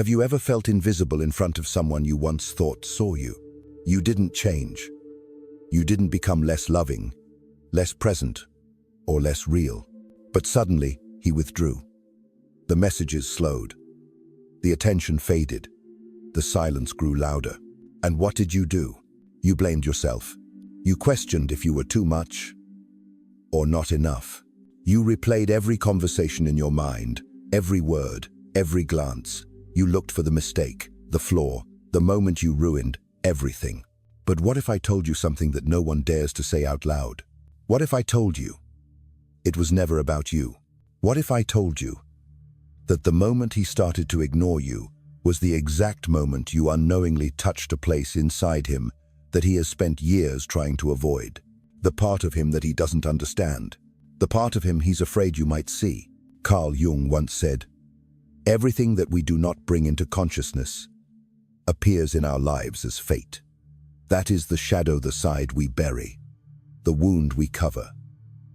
Have you ever felt invisible in front of someone you once thought saw you? You didn't change. You didn't become less loving, less present, or less real. But suddenly, he withdrew. The messages slowed. The attention faded. The silence grew louder. And what did you do? You blamed yourself. You questioned if you were too much or not enough. You replayed every conversation in your mind, every word, every glance. You looked for the mistake, the flaw, the moment you ruined everything. But what if I told you something that no one dares to say out loud? What if I told you it was never about you? What if I told you that the moment he started to ignore you was the exact moment you unknowingly touched a place inside him that he has spent years trying to avoid? The part of him that he doesn't understand. The part of him he's afraid you might see. Carl Jung once said, "Everything that we do not bring into consciousness appears in our lives as fate. That is the shadow, the side we bury, the wound we cover,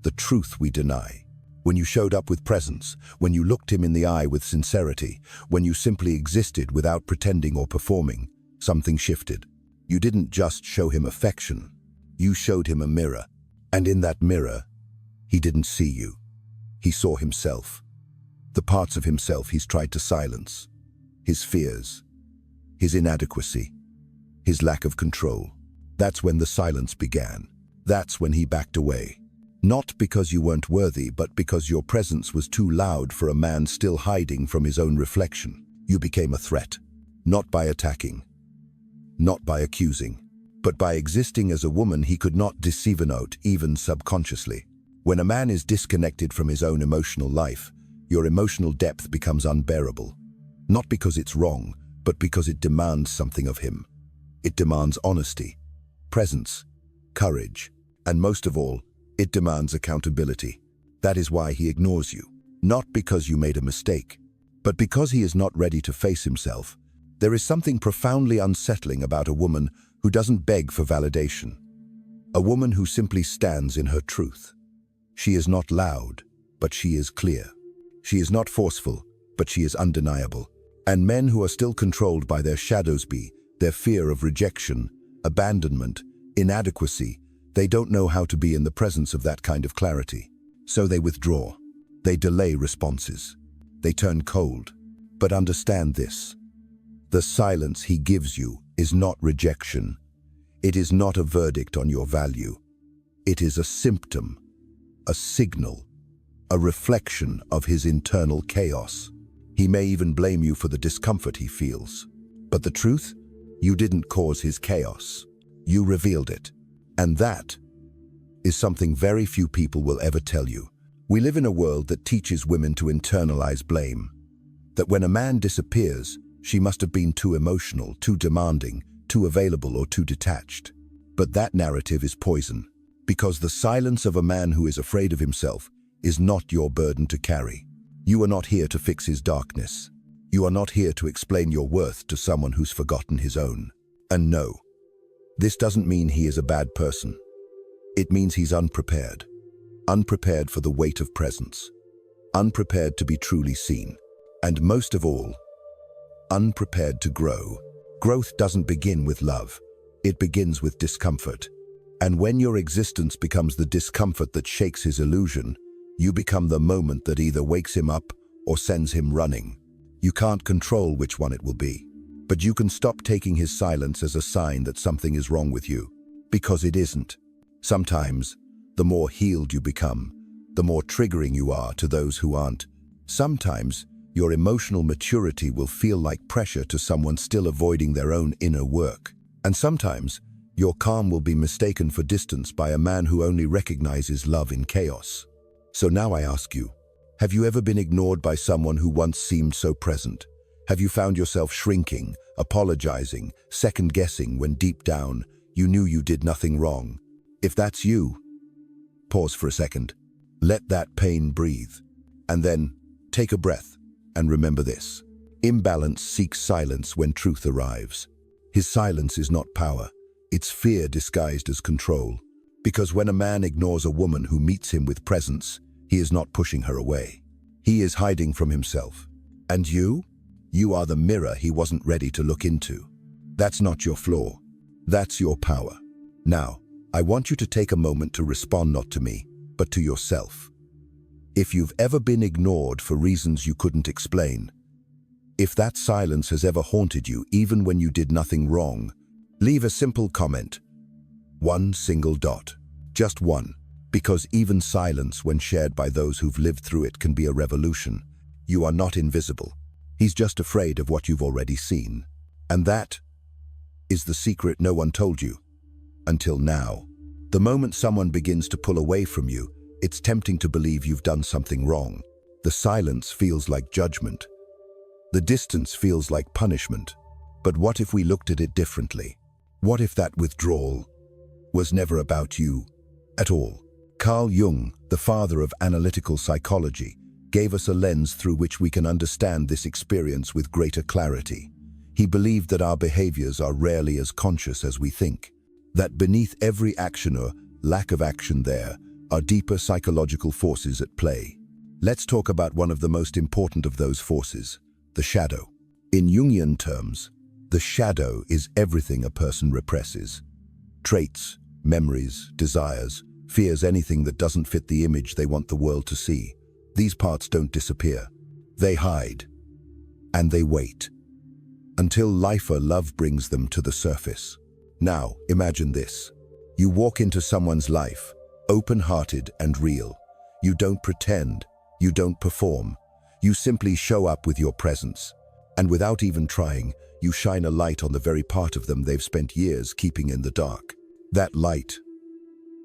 the truth we deny." When you showed up with presence, when you looked him in the eye with sincerity, when you simply existed without pretending or performing, something shifted. You didn't just show him affection, you showed him a mirror. And in that mirror, he didn't see you. He saw himself. The parts of himself he's tried to silence. His fears, his inadequacy, his lack of control. That's when the silence began. That's when he backed away. Not because you weren't worthy, but because your presence was too loud for a man still hiding from his own reflection. You became a threat, not by attacking, not by accusing, but by existing as a woman he could not deceive, even subconsciously. When a man is disconnected from his own emotional life, your emotional depth becomes unbearable. Not because it's wrong, but because it demands something of him. It demands honesty, presence, courage, and most of all, it demands accountability. That is why he ignores you. Not because you made a mistake, but because he is not ready to face himself. There is something profoundly unsettling about a woman who doesn't beg for validation. A woman who simply stands in her truth. She is not loud, but she is clear. She is not forceful, but she is undeniable. And men who are still controlled by their shadows, their fear of rejection, abandonment, inadequacy, they don't know how to be in the presence of that kind of clarity. So they withdraw. They delay responses. They turn cold. But understand this. The silence he gives you is not rejection. It is not a verdict on your value. It is a symptom, a signal, a reflection of his internal chaos. He may even blame you for the discomfort he feels. But the truth? You didn't cause his chaos. You revealed it. And that is something very few people will ever tell you. We live in a world that teaches women to internalize blame. That when a man disappears, she must have been too emotional, too demanding, too available, or too detached. But that narrative is poison, because the silence of a man who is afraid of himself is not your burden to carry. You are not here to fix his darkness. You are not here to explain your worth to someone who's forgotten his own. And no, this doesn't mean he is a bad person. It means he's unprepared. Unprepared for the weight of presence. Unprepared to be truly seen. And most of all, unprepared to grow. Growth doesn't begin with love. It begins with discomfort. And when your existence becomes the discomfort that shakes his illusion, you become the moment that either wakes him up or sends him running. You can't control which one it will be. But you can stop taking his silence as a sign that something is wrong with you, because it isn't. Sometimes, the more healed you become, the more triggering you are to those who aren't. Sometimes, your emotional maturity will feel like pressure to someone still avoiding their own inner work. And sometimes, your calm will be mistaken for distance by a man who only recognizes love in chaos. So now I ask you, have you ever been ignored by someone who once seemed so present? Have you found yourself shrinking, apologizing, second-guessing when deep down you knew you did nothing wrong? If that's you, pause for a second. Let that pain breathe. And then take a breath and remember this. Imbalance seeks silence when truth arrives. His silence is not power. It's fear disguised as control. Because when a man ignores a woman who meets him with presence, he is not pushing her away. He is hiding from himself. And you? You are the mirror he wasn't ready to look into. That's not your flaw. That's your power. Now, I want you to take a moment to respond not to me, but to yourself. If you've ever been ignored for reasons you couldn't explain, if that silence has ever haunted you even when you did nothing wrong, leave a simple comment. One single dot. Just one. Because even silence, when shared by those who've lived through it, can be a revolution. You are not invisible. He's just afraid of what you've already seen. And that is the secret no one told you. Until now. The moment someone begins to pull away from you, it's tempting to believe you've done something wrong. The silence feels like judgment. The distance feels like punishment. But what if we looked at it differently? What if that withdrawal was never about you at all? Carl Jung, the father of analytical psychology, gave us a lens through which we can understand this experience with greater clarity. He believed that our behaviors are rarely as conscious as we think, that beneath every action or lack of action there are deeper psychological forces at play. Let's talk about one of the most important of those forces, the shadow. In Jungian terms, the shadow is everything a person represses. Traits, memories, desires, fears, anything that doesn't fit the image they want the world to see. These parts don't disappear. They hide. And they wait. Until life or love brings them to the surface. Now, imagine this. You walk into someone's life, open-hearted and real. You don't pretend. You don't perform. You simply show up with your presence. And without even trying, you shine a light on the very part of them they've spent years keeping in the dark. That light,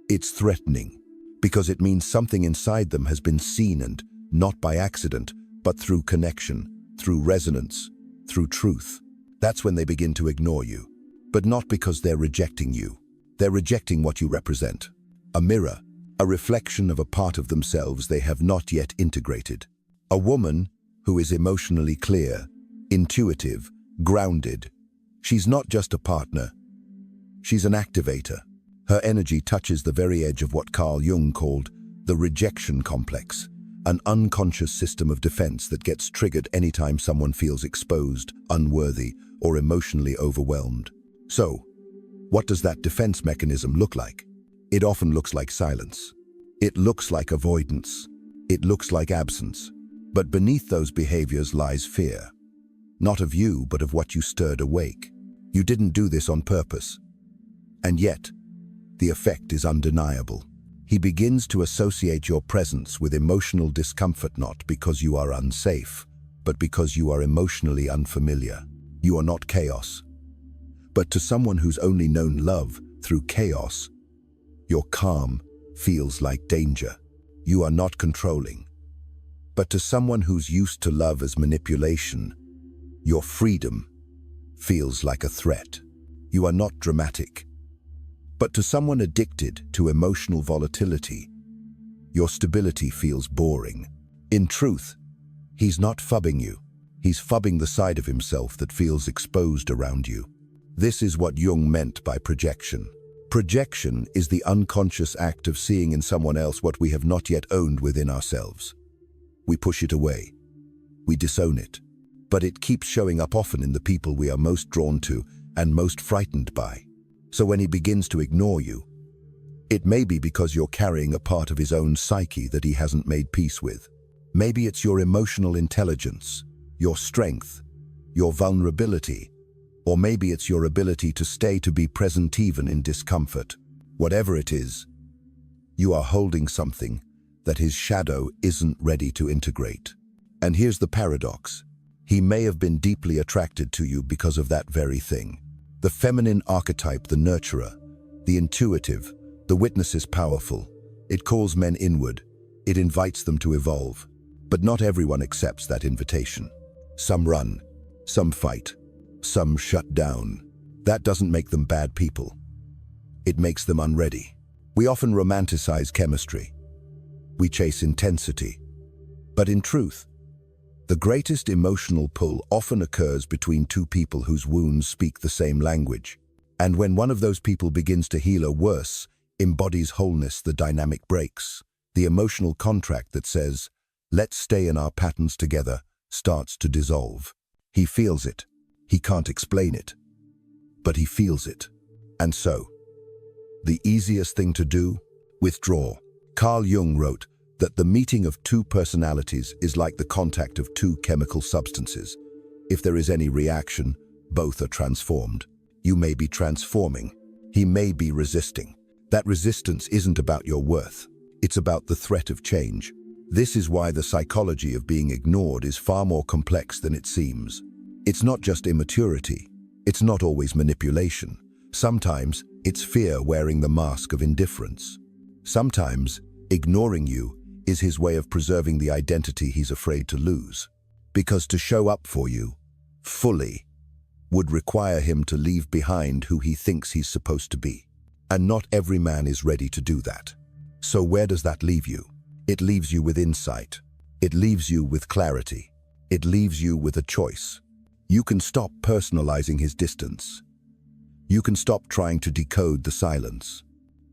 it's threatening, because it means something inside them has been seen, and not by accident, but through connection, through resonance, through truth. That's when they begin to ignore you. But not because they're rejecting you. They're rejecting what you represent. A mirror, a reflection of a part of themselves they have not yet integrated. A woman who is emotionally clear, intuitive, grounded. She's not just a partner. She's an activator. Her energy touches the very edge of what Carl Jung called the rejection complex, an unconscious system of defense that gets triggered anytime someone feels exposed, unworthy, or emotionally overwhelmed. So, what does that defense mechanism look like? It often looks like silence. It looks like avoidance. It looks like absence. But beneath those behaviors lies fear. Not of you, but of what you stirred awake. You didn't do this on purpose. And yet, the effect is undeniable. He begins to associate your presence with emotional discomfort, not because you are unsafe, but because you are emotionally unfamiliar. You are not chaos. But to someone who's only known love through chaos, your calm feels like danger. You are not controlling. But to someone who's used to love as manipulation, your freedom feels like a threat. You are not dramatic. But to someone addicted to emotional volatility, your stability feels boring. In truth, he's not phubbing you. He's phubbing the side of himself that feels exposed around you. This is what Jung meant by projection. Projection is the unconscious act of seeing in someone else what we have not yet owned within ourselves. We push it away. We disown it. But it keeps showing up often in the people we are most drawn to and most frightened by. So when he begins to ignore you, it may be because you're carrying a part of his own psyche that he hasn't made peace with. Maybe it's your emotional intelligence, your strength, your vulnerability, or maybe it's your ability to be present even in discomfort. Whatever it is, you are holding something that his shadow isn't ready to integrate. And here's the paradox. He may have been deeply attracted to you because of that very thing. The feminine archetype, the nurturer, the intuitive, the witness is powerful. It calls men inward. It invites them to evolve. But not everyone accepts that invitation. Some run, some fight, some shut down. That doesn't make them bad people. It makes them unready. We often romanticize chemistry. We chase intensity. But in truth, the greatest emotional pull often occurs between two people whose wounds speak the same language. And when one of those people begins to heal or worse, embodies wholeness, the dynamic breaks. The emotional contract that says, let's stay in our patterns together, starts to dissolve. He feels it. He can't explain it. But he feels it. And so, the easiest thing to do? Withdraw. Carl Jung wrote that the meeting of two personalities is like the contact of two chemical substances. If there is any reaction, both are transformed. You may be transforming. He may be resisting. That resistance isn't about your worth. It's about the threat of change. This is why the psychology of being ignored is far more complex than it seems. It's not just immaturity. It's not always manipulation. Sometimes it's fear wearing the mask of indifference. Sometimes ignoring you is his way of preserving the identity he's afraid to lose. Because to show up for you, fully, would require him to leave behind who he thinks he's supposed to be. And not every man is ready to do that. So where does that leave you? It leaves you with insight. It leaves you with clarity. It leaves you with a choice. You can stop personalizing his distance. You can stop trying to decode the silence.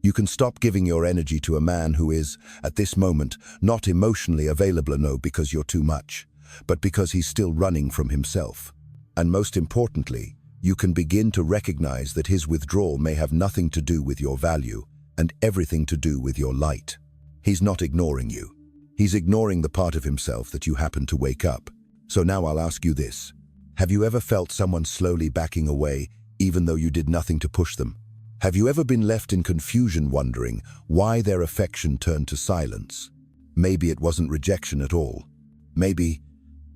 You can stop giving your energy to a man who is, at this moment, not emotionally available, no, because you're too much, but because he's still running from himself. And most importantly, you can begin to recognize that his withdrawal may have nothing to do with your value and everything to do with your light. He's not ignoring you. He's ignoring the part of himself that you happen to wake up. So now I'll ask you this. Have you ever felt someone slowly backing away, even though you did nothing to push them? Have you ever been left in confusion wondering why their affection turned to silence? Maybe it wasn't rejection at all. Maybe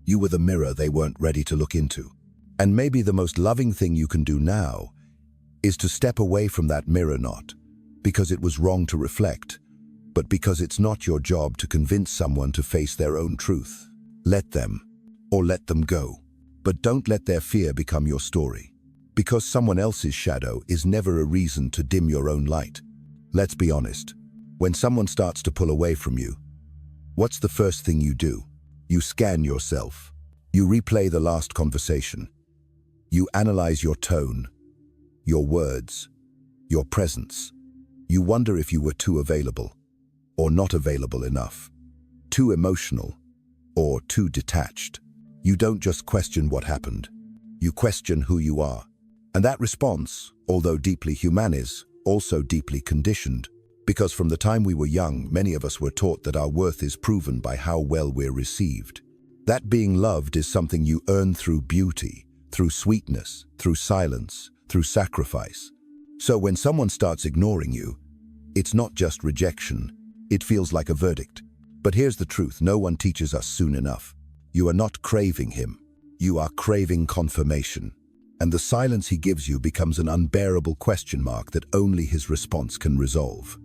you were the mirror they weren't ready to look into. And maybe the most loving thing you can do now is to step away from that mirror, not because it was wrong to reflect, but because it's not your job to convince someone to face their own truth. Let them, or let them go. But don't let their fear become your story. Because someone else's shadow is never a reason to dim your own light. Let's be honest. When someone starts to pull away from you, what's the first thing you do? You scan yourself. You replay the last conversation. You analyze your tone, your words, your presence. You wonder if you were too available, or not available enough, too emotional, or too detached. You don't just question what happened. You question who you are. And that response, although deeply human, is also deeply conditioned. Because from the time we were young, many of us were taught that our worth is proven by how well we're received. That being loved is something you earn through beauty, through sweetness, through silence, through sacrifice. So when someone starts ignoring you, it's not just rejection, it feels like a verdict. But here's the truth, no one teaches us soon enough. You are not craving him, you are craving confirmation. And the silence he gives you becomes an unbearable question mark that only his response can resolve.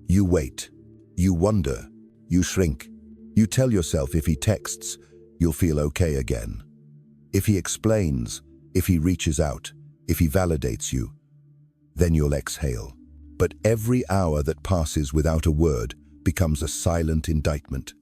You wait, you wonder, you shrink. You tell yourself if he texts, you'll feel okay again. If he explains, if he reaches out, if he validates you, then you'll exhale. But every hour that passes without a word becomes a silent indictment.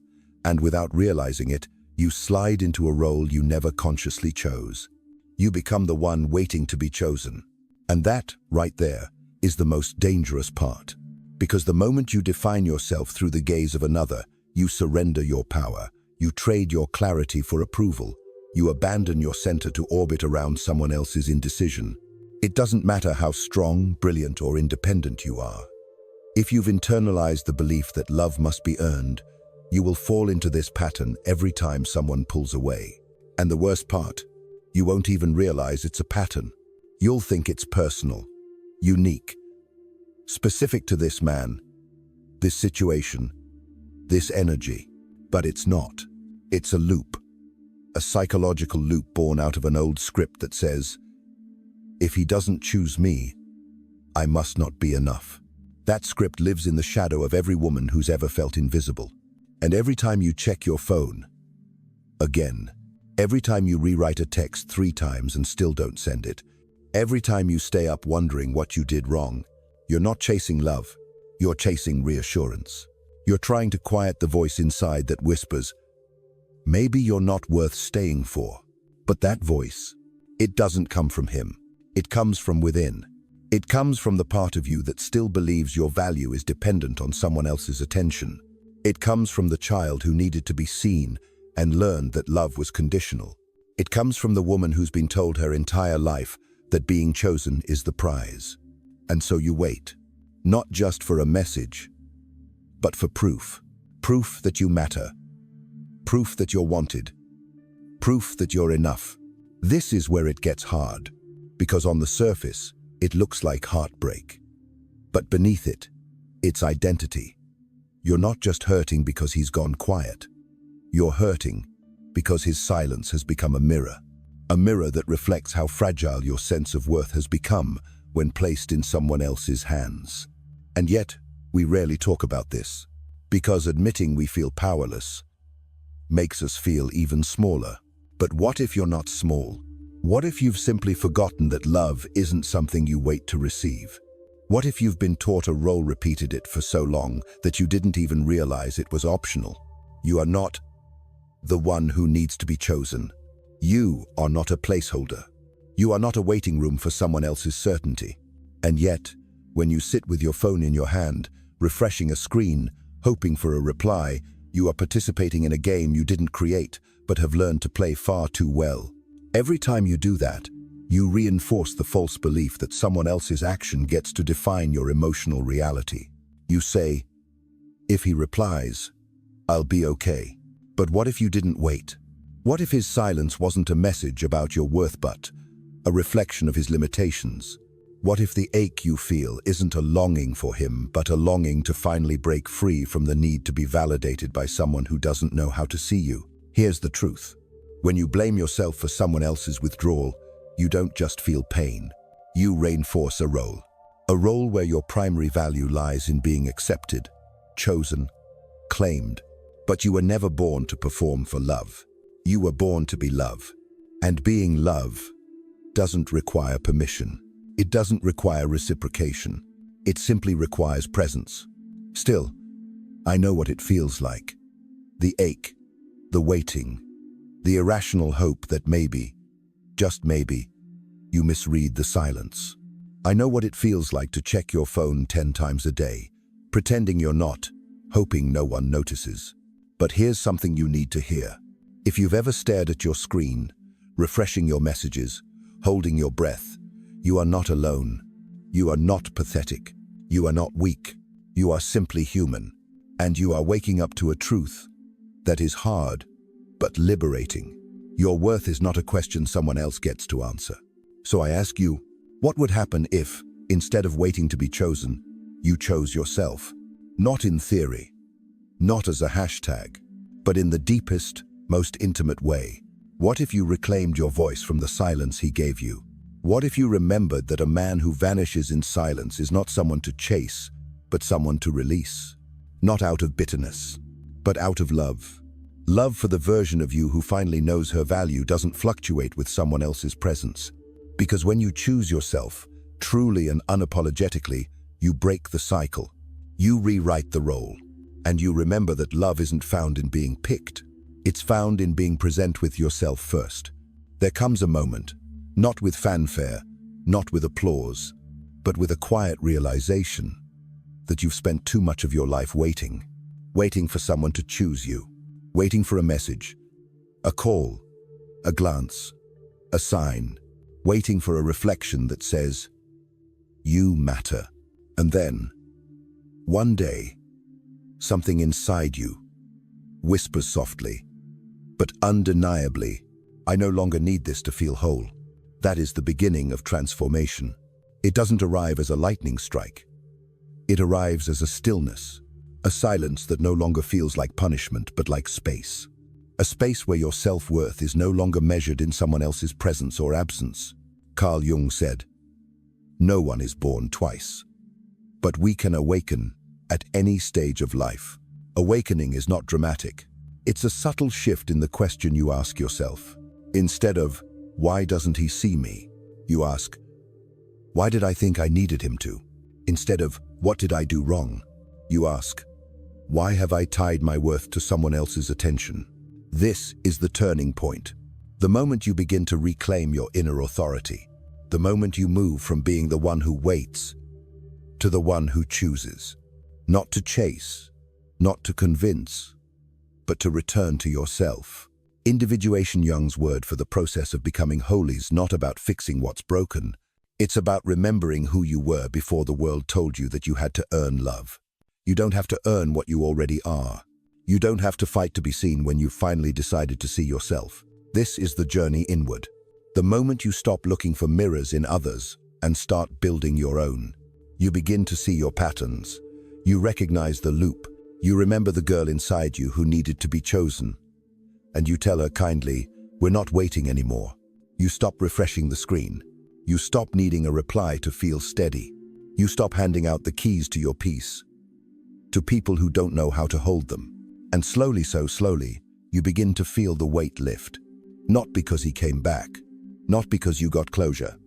And without realizing it, you slide into a role you never consciously chose. You become the one waiting to be chosen. And that, right there, is the most dangerous part. Because the moment you define yourself through the gaze of another, you surrender your power. You trade your clarity for approval. You abandon your center to orbit around someone else's indecision. It doesn't matter how strong, brilliant, or independent you are. If you've internalized the belief that love must be earned, you will fall into this pattern every time someone pulls away. And the worst part, you won't even realize it's a pattern. You'll think it's personal, unique, specific to this man, this situation, this energy. But it's not. It's a loop. A psychological loop born out of an old script that says, if he doesn't choose me, I must not be enough. That script lives in the shadow of every woman who's ever felt invisible. And every time you check your phone, again, every time you rewrite a text 3 times and still don't send it, every time you stay up wondering what you did wrong, you're not chasing love, you're chasing reassurance. You're trying to quiet the voice inside that whispers, maybe you're not worth staying for. But that voice, it doesn't come from him. It comes from within. It comes from the part of you that still believes your value is dependent on someone else's attention. It comes from the child who needed to be seen and learned that love was conditional. It comes from the woman who's been told her entire life that being chosen is the prize. And so you wait, not just for a message, but for proof. Proof that you matter. Proof that you're wanted. Proof that you're enough. This is where it gets hard, because on the surface, it looks like heartbreak. But beneath it, it's identity. You're not just hurting because he's gone quiet. You're hurting because his silence has become a mirror that reflects how fragile your sense of worth has become when placed in someone else's hands. And yet, we rarely talk about this, because admitting we feel powerless makes us feel even smaller. But what if you're not small? What if you've simply forgotten that love isn't something you wait to receive? What if you've been taught a role, repeated it for so long that you didn't even realize it was optional? You are not the one who needs to be chosen. You are not a placeholder. You are not a waiting room for someone else's certainty. And yet, when you sit with your phone in your hand, refreshing a screen, hoping for a reply, you are participating in a game you didn't create, but have learned to play far too well. Every time you do that, you reinforce the false belief that someone else's action gets to define your emotional reality. You say, if he replies, I'll be okay. But what if you didn't wait? What if his silence wasn't a message about your worth but a reflection of his limitations? What if the ache you feel isn't a longing for him, but a longing to finally break free from the need to be validated by someone who doesn't know how to see you? Here's the truth. When you blame yourself for someone else's withdrawal, you don't just feel pain. You reinforce a role where your primary value lies in being accepted, chosen, claimed. But you were never born to perform for love. You were born to be love. And being love doesn't require permission. It doesn't require reciprocation. It simply requires presence. Still, I know what it feels like. The ache, the waiting, the irrational hope that maybe, just maybe, you misread the silence. I know what it feels like to check your phone 10 times a day, pretending you're not, hoping no one notices. But here's something you need to hear. If you've ever stared at your screen, refreshing your messages, holding your breath, you are not alone. You are not pathetic. You are not weak. You are simply human. And you are waking up to a truth that is hard, but liberating. Your worth is not a question someone else gets to answer. So I ask you, what would happen if, instead of waiting to be chosen, you chose yourself? Not in theory, not as a hashtag, but in the deepest, most intimate way. What if you reclaimed your voice from the silence he gave you? What if you remembered that a man who vanishes in silence is not someone to chase, but someone to release? Not out of bitterness, but out of love. Love for the version of you who finally knows her value doesn't fluctuate with someone else's presence. Because when you choose yourself, truly and unapologetically, you break the cycle. You rewrite the role. And you remember that love isn't found in being picked. It's found in being present with yourself first. There comes a moment, not with fanfare, not with applause, but with a quiet realization that you've spent too much of your life waiting for someone to choose you, waiting for a message, a call, a glance, a sign, waiting for a reflection that says, you matter. And then, one day, something inside you whispers softly, but undeniably, I no longer need this to feel whole. That is the beginning of transformation. It doesn't arrive as a lightning strike. It arrives as a stillness, a silence that no longer feels like punishment, but like space. A space where your self-worth is no longer measured in someone else's presence or absence. Carl Jung said, "No one is born twice, but we can awaken at any stage of life." Awakening is not dramatic. It's a subtle shift in the question you ask yourself. Instead of, "Why doesn't he see me?" you ask, "Why did I think I needed him to?" Instead of, "What did I do wrong?" you ask, "Why have I tied my worth to someone else's attention?" This is the turning point. The moment you begin to reclaim your inner authority. The moment you move from being the one who waits to the one who chooses. Not to chase, not to convince, but to return to yourself. Individuation, Jung's word for the process of becoming whole, is not about fixing what's broken. It's about remembering who you were before the world told you that you had to earn love. You don't have to earn what you already are. You don't have to fight to be seen when you've finally decided to see yourself. This is the journey inward. The moment you stop looking for mirrors in others and start building your own, you begin to see your patterns. You recognize the loop. You remember the girl inside you who needed to be chosen. And you tell her kindly, "We're not waiting anymore." You stop refreshing the screen. You stop needing a reply to feel steady. You stop handing out the keys to your peace to people who don't know how to hold them. And slowly, you begin to feel the weight lift. Not because he came back, not because you got closure,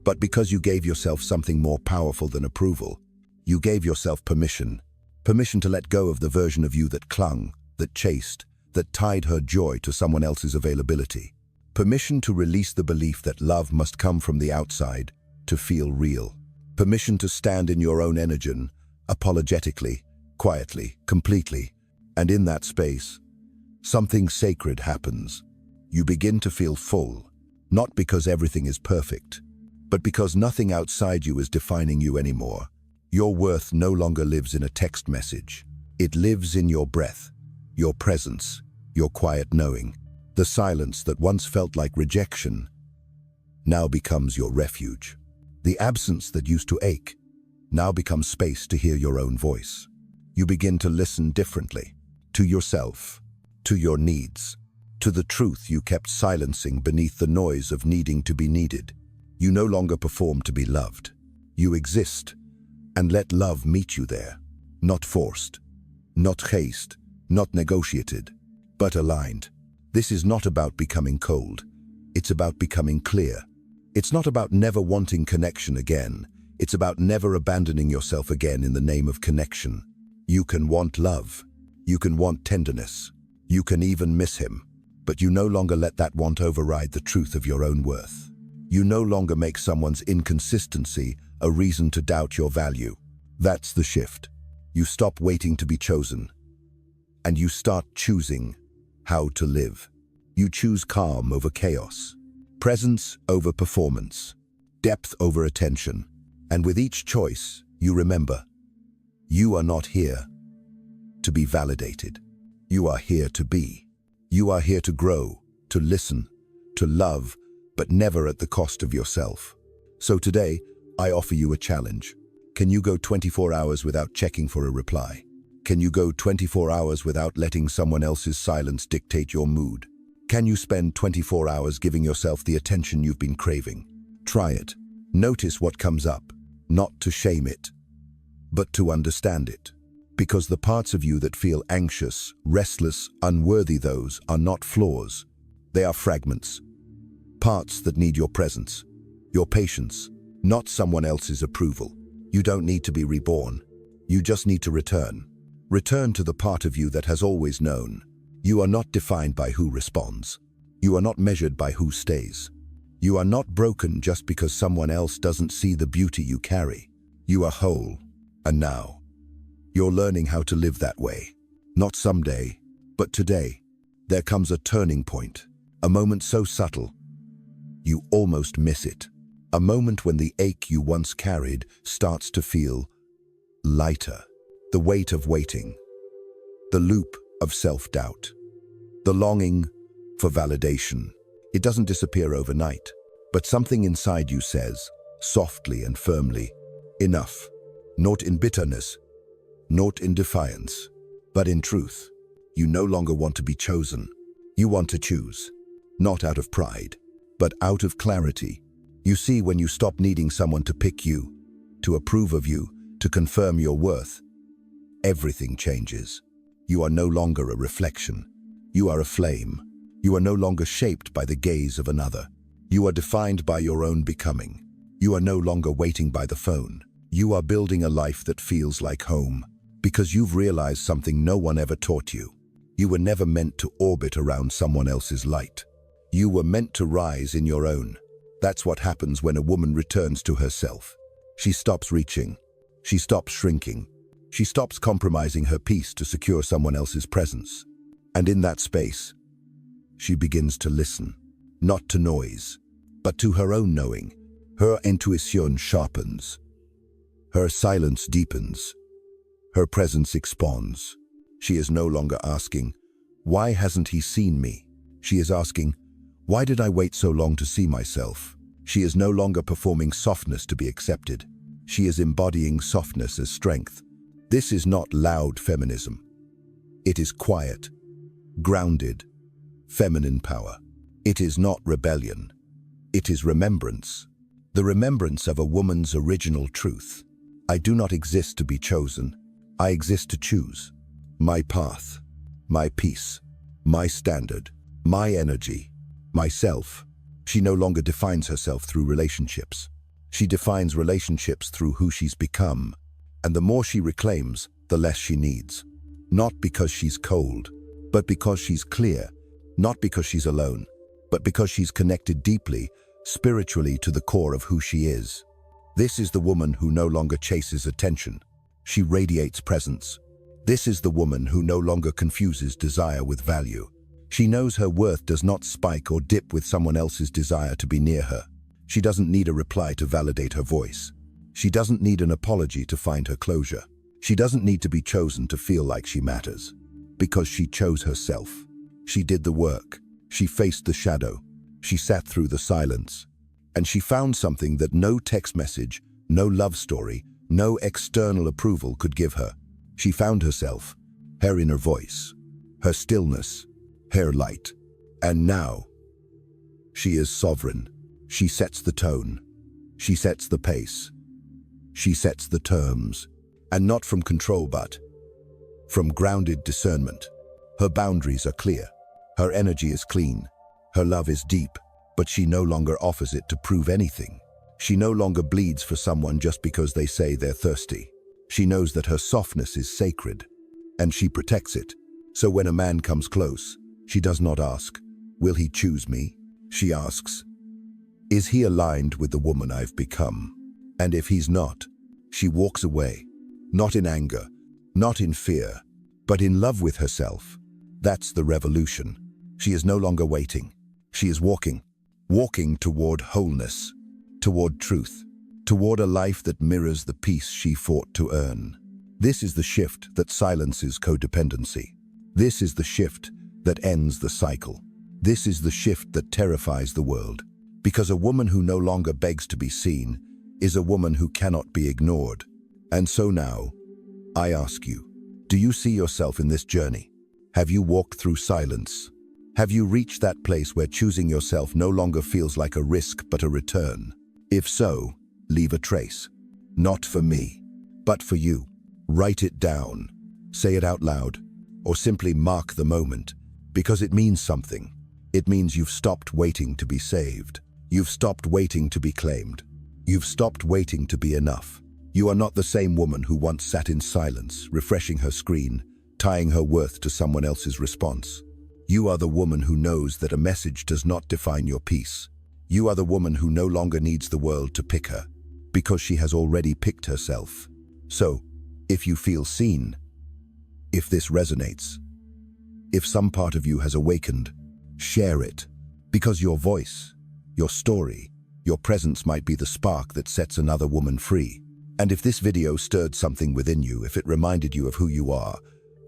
but because you gave yourself something more powerful than approval. You gave yourself permission. Permission to let go of the version of you that clung, that chased, that tied her joy to someone else's availability. Permission to release the belief that love must come from the outside to feel real. Permission to stand in your own energy, apologetically, quietly, completely. And in that space, something sacred happens. You begin to feel full, not because everything is perfect, but because nothing outside you is defining you anymore. Your worth no longer lives in a text message. It lives in your breath, your presence, your quiet knowing. The silence that once felt like rejection now becomes your refuge. The absence that used to ache now becomes space to hear your own voice. You begin to listen differently, to yourself, to your needs, to the truth you kept silencing beneath the noise of needing to be needed. You no longer perform to be loved. You exist, and let love meet you there. Not forced, not chased, not negotiated, but aligned. This is not about becoming cold. It's about becoming clear. It's not about never wanting connection again. It's about never abandoning yourself again in the name of connection. You can want love. You can want tenderness. You can even miss him. But you no longer let that want override the truth of your own worth. You no longer make someone's inconsistency a reason to doubt your value. That's the shift. You stop waiting to be chosen, and you start choosing how to live. You choose calm over chaos, presence over performance, depth over attention. And with each choice, you remember, you are not here to be validated. You are here to be. You are here to grow, to listen, to love, but never at the cost of yourself. So today, I offer you a challenge. Can you go 24 hours without checking for a reply? Can you go 24 hours without letting someone else's silence dictate your mood? Can you spend 24 hours giving yourself the attention you've been craving? Try it. Notice what comes up, not to shame it, but to understand it. Because the parts of you that feel anxious, restless, unworthy, those are not flaws. They are fragments. Parts that need your presence, your patience, not someone else's approval. You don't need to be reborn. You just need to return. Return to the part of you that has always known. You are not defined by who responds. You are not measured by who stays. You are not broken just because someone else doesn't see the beauty you carry. You are whole. And now, you're learning how to live that way. Not someday, but today. There comes a turning point, a moment so subtle, you almost miss it. A moment when the ache you once carried starts to feel lighter. The weight of waiting, the loop of self-doubt, the longing for validation. It doesn't disappear overnight, but something inside you says, softly and firmly, enough. Not in bitterness, not in defiance, but in truth. You no longer want to be chosen. You want to choose, not out of pride, but out of clarity. You see, when you stop needing someone to pick you, to approve of you, to confirm your worth, everything changes. You are no longer a reflection. You are a flame. You are no longer shaped by the gaze of another. You are defined by your own becoming. You are no longer waiting by the phone. You are building a life that feels like home, because you've realized something no one ever taught you. You were never meant to orbit around someone else's light. You were meant to rise in your own. That's what happens when a woman returns to herself. She stops reaching. She stops shrinking. She stops compromising her peace to secure someone else's presence. And in that space, She begins to listen, not to noise, but to her own knowing. Her intuition sharpens. Her silence deepens. Her presence expands. She is no longer asking, "Why hasn't he seen me?" She is asking, "Why did I wait so long to see myself?" She is no longer performing softness to be accepted. She is embodying softness as strength. This is not loud feminism. It is quiet, grounded, feminine power. It is not rebellion. It is remembrance. The remembrance of a woman's original truth. I do not exist to be chosen. I exist to choose. My path, my peace, my standard, my energy, myself. She no longer defines herself through relationships. She defines relationships through who she's become. And the more she reclaims, the less she needs. Not because she's cold, but because she's clear. Not because she's alone, but because she's connected deeply, spiritually to the core of who she is. This is the woman who no longer chases attention. She radiates presence. This is the woman who no longer confuses desire with value. She knows her worth does not spike or dip with someone else's desire to be near her. She doesn't need a reply to validate her voice. She doesn't need an apology to find her closure. She doesn't need to be chosen to feel like she matters. Because she chose herself. She did the work. She faced the shadow. She sat through the silence. And she found something that no text message, no love story, no external approval could give her. She found herself, her inner voice, her stillness, her light. And now, she is sovereign. She sets the tone. She sets the pace. She sets the terms. And not from control, but from grounded discernment. Her boundaries are clear. Her energy is clean. Her love is deep, but she no longer offers it to prove anything. She no longer bleeds for someone just because they say they're thirsty. She knows that her softness is sacred, and she protects it. So when a man comes close, she does not ask, "Will he choose me?" She asks, "Is he aligned with the woman I've become?" And if he's not, she walks away, not in anger, not in fear, but in love with herself. That's the revolution. She is no longer waiting. She is walking toward wholeness, toward truth, toward a life that mirrors the peace she fought to earn. This is the shift that silences codependency. This is the shift that ends the cycle. This is the shift that terrifies the world. Because a woman who no longer begs to be seen is a woman who cannot be ignored. And so now, I ask you, do you see yourself in this journey? Have you walked through silence? Have you reached that place where choosing yourself no longer feels like a risk but a return? If so, leave a trace. Not for me, but for you. Write it down, say it out loud, or simply mark the moment, because it means something. It means you've stopped waiting to be saved. You've stopped waiting to be claimed. You've stopped waiting to be enough. You are not the same woman who once sat in silence, refreshing her screen, tying her worth to someone else's response. You are the woman who knows that a message does not define your peace. You are the woman who no longer needs the world to pick her, because she has already picked herself. So, if you feel seen, if this resonates, if some part of you has awakened, share it, because your voice, your story, your presence might be the spark that sets another woman free. And if this video stirred something within you, if it reminded you of who you are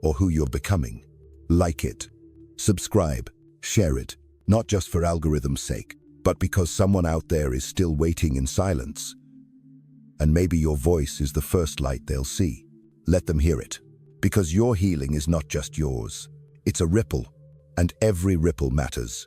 or who you're becoming, like it, subscribe, share it, not just for algorithm's sake, but because someone out there is still waiting in silence. And maybe your voice is the first light they'll see. Let them hear it, because your healing is not just yours. It's a ripple, and every ripple matters.